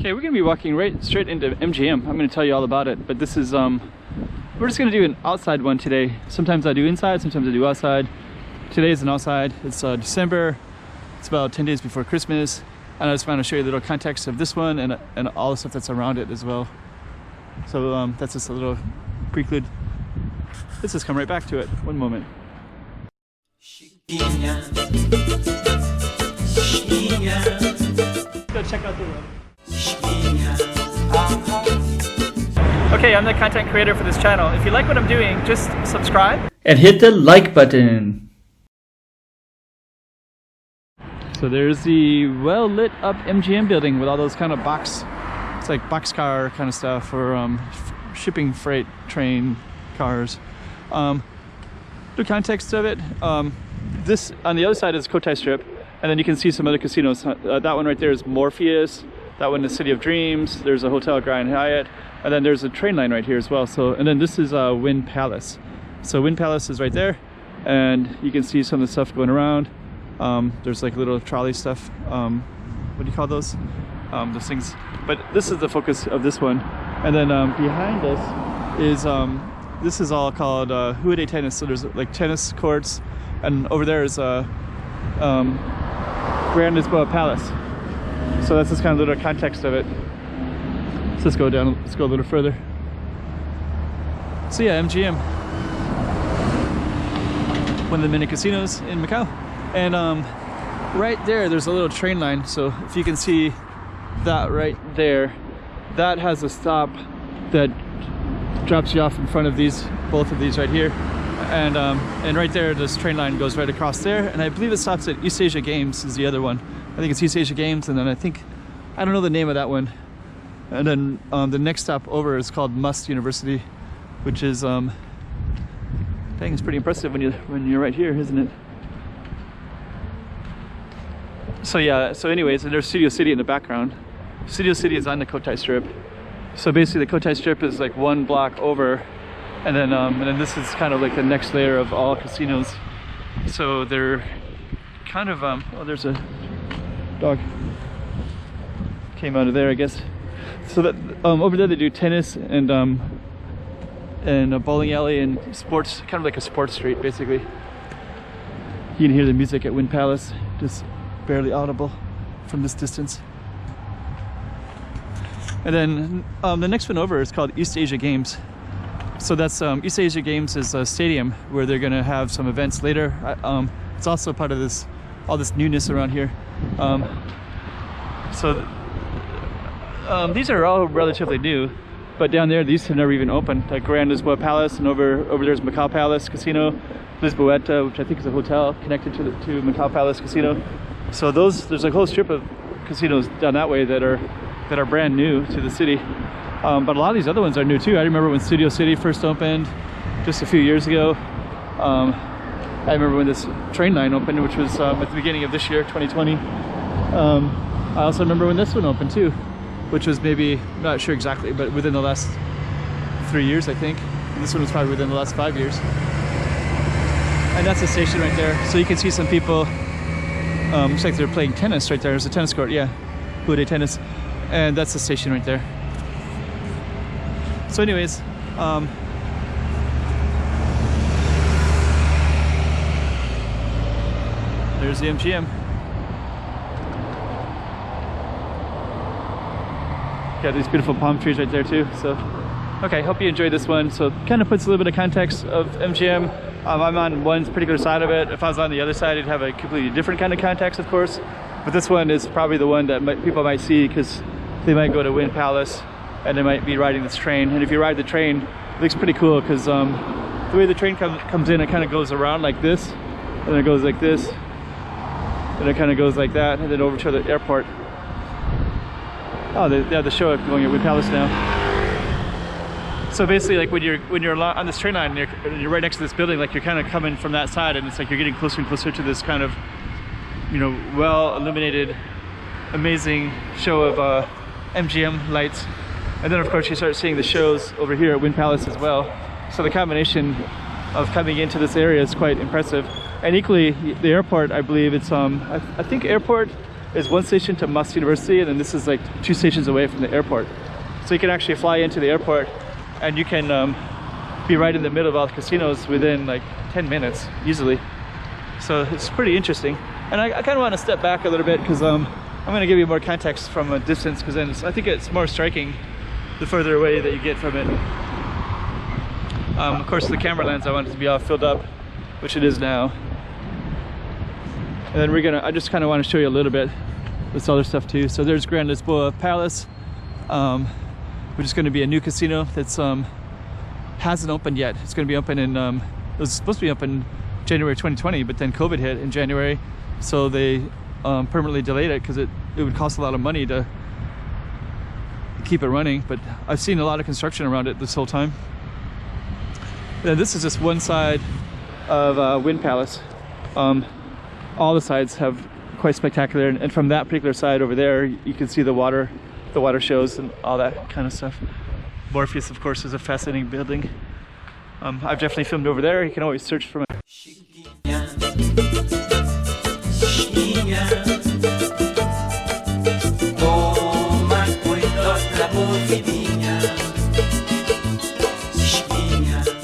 Okay, we're gonna be walking right straight into MGM. I'm gonna tell you all about it, but this is we're just gonna do an outside one today. Sometimes I do inside, sometimes I do outside. Today is an outside. It's December. It's about 10 days before Christmas, and I just want to show you a little context of this one and all the stuff that's around it as well. So that's just a little prelude. Let's just come right back to it. One moment. Go check out the room. Okay, I'm the content creator for this channel. If you like what I'm doing, just subscribe and hit the like button. So there's the well lit up MGM building with all those kind of it's like boxcar kind of stuff for shipping freight train cars. The context of it, this on the other side is Cotai Strip, and then you can see some other casinos. That one right there is Morpheus. That one is City of Dreams. There's a Hotel Grand Hyatt, and then there's a train line right here as well. So, and then this is Wynn Palace. So Wynn Palace is right there, and you can see some of the stuff going around. There's like little trolley stuff. What do you call those? Those things. But this is the focus of this one. And then behind us is this is all called Zhuhai tennis. So there's like tennis courts, and over there is Grand Lisboa Palace. So that's just kind of little context of it. So let's go down. Let's go a little further. So yeah, MGM, one of the many casinos in Macau, and right there's a little train line. So if you can see that right there, that has a stop that drops you off in front of both of these right here, and right there this train line goes right across there, and I believe it stops at East Asia Games is the other one. I think it's East Asia Games, and then I don't know the name of that one. And then the next stop over is called Must University, which is dang, it's pretty impressive when you're right here, isn't it? So yeah, so anyways, and there's Studio City in the background. Studio City is on the Cotai Strip. So basically the Cotai Strip is like one block over, and then this is kind of like the next layer of all casinos. So they're kind of oh, there's a dog came out of there, I guess. So that over there they do tennis and a bowling alley and sports, kind of like a sports street basically. You can hear the music at Wynn Palace, just barely audible from this distance. And then the next one over is called East Asia Games. So that's East Asia Games is a stadium where they're going to have some events later. It's also part of all this newness around here. These are all relatively new, but down there these have never even opened. Like Grand Lisboa Palace, and over there's Macau Palace Casino, Lisboeta, which I think is a hotel connected to Macau Palace Casino. So there's a whole strip of casinos down that way that are brand new to the city. But a lot of these other ones are new too. I remember when Studio City first opened just a few years ago. I remember when this train line opened, which was at the beginning of this year, 2020. I also remember when this one opened too, which was maybe, not sure exactly, but within the last 3 years, I think. And this one was probably within the last 5 years. And that's the station right there. So you can see some people, looks like they're playing tennis right there. There's a tennis court, yeah, Zhuhai tennis. And that's the station right there. So anyways, there's the MGM. Got these beautiful palm trees right there too. So, okay, hope you enjoyed this one. So, kind of puts a little bit of context of MGM. I'm on one particular side of it. If I was on the other side, it'd have a completely different kind of context, of course. But this one is probably the one that people might see because they might go to Wynn Palace and they might be riding this train. And if you ride the train, it looks pretty cool because the way the train comes in, it kind of goes around like this, and then it goes like this, and it kind of goes like that, and then over to the airport. Oh, they have the show going at Wynn Palace now. So basically, like when you're on this train line and you're right next to this building, like you're kind of coming from that side, and it's like you're getting closer and closer to this kind of, you know, well illuminated, amazing show of MGM lights. And then of course you start seeing the shows over here at Wynn Palace as well. So the combination of coming into this area is quite impressive. And equally, the airport, I believe it's I think airport is one station to Must University, and then this is like 2 stations away from the airport. So you can actually fly into the airport, and you can be right in the middle of all the casinos within like 10 minutes easily. So it's pretty interesting. And I kind of want to step back a little bit because I'm going to give you more context from a distance, because then I think it's more striking the further away that you get from it. Of course, the camera lens I want it to be all filled up, which it is now. And then I just kind of want to show you a little bit this other stuff too. So there's Grand Lisboa Palace, which is going to be a new casino that's hasn't opened yet. It's going to be open in, it was supposed to be open January 2020, but then COVID hit in January. So they permanently delayed it because it would cost a lot of money to keep it running. But I've seen a lot of construction around it this whole time. And this is just one side of Wind Palace. All the sides have quite spectacular, and from that particular side over there you can see the water shows and all that kind of stuff. Morpheus, of course, is a fascinating building. I've definitely filmed over there. You can always search for my